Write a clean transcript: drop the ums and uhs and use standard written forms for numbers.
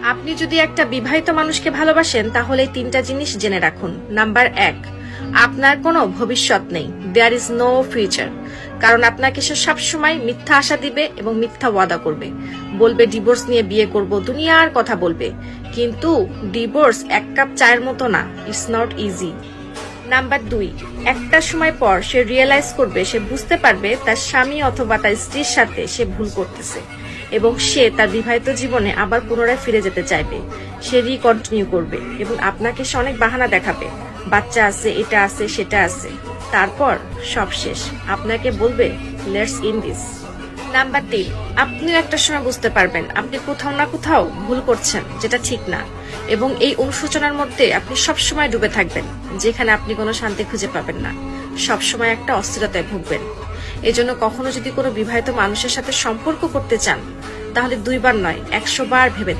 আপনি যদি একটা বিবাহিত মানুষকে ভালোবাসেন তাহলে এই 3টা জিনিস জেনে রাখুন। নাম্বার 1, আপনার কোনো ভবিষ্যৎ নেই, দেয়ার ইজ নো ফিউচার। কারণ আপনাকে সে সবসময় মিথ্যা আশা দিবে এবং মিথ্যা ওয়াদা করবে, বলবে ডিভোর্স নিয়ে বিয়ে করব, দুনিয়ার কথা বলবে। কিন্তু ডিভোর্স 1 কাপ চায়ের মতো না, ইটস নট ইজি। নাম্বার 2, একটা সময় পর সে রিয়েলাইজ করবে, সে বুঝতে পারবে তার স্বামী অথবা তার স্ত্রীর সাথে সে ভুল করতেছে এবং সে তার বিবাহিত জীবনে আবার পুনরায় ফিরে যেতে চাইবে। সে রিকন্টিনিউ করবে এবং আপনাকে সে অনেক বাহানা দেখাবে, বাচ্চা আছে, এটা আছে, সেটা আছে। তারপর সব শেষ, আপনাকে বলবে লেটস ইন দিস। নাম্বার 3, আপনিও একটা সময় বুঝতে পারবেন আপনি কোথাও না কোথাও ভুল করছেন, যেটা ঠিক না, এবং এই অনুশোচনার মধ্যে আপনি সবসময় ডুবে থাকবেন, যেখানে আপনি কোনো শান্তি খুঁজে পাবেন না, সবসময় একটা অস্থিরতায় ভুগবেন। এজন্য কখনো যদি কোনো বিবাহিত মানুষের সাথে সম্পর্ক করতে চান তাহলে 2 বার নয় 100 বার ভেবে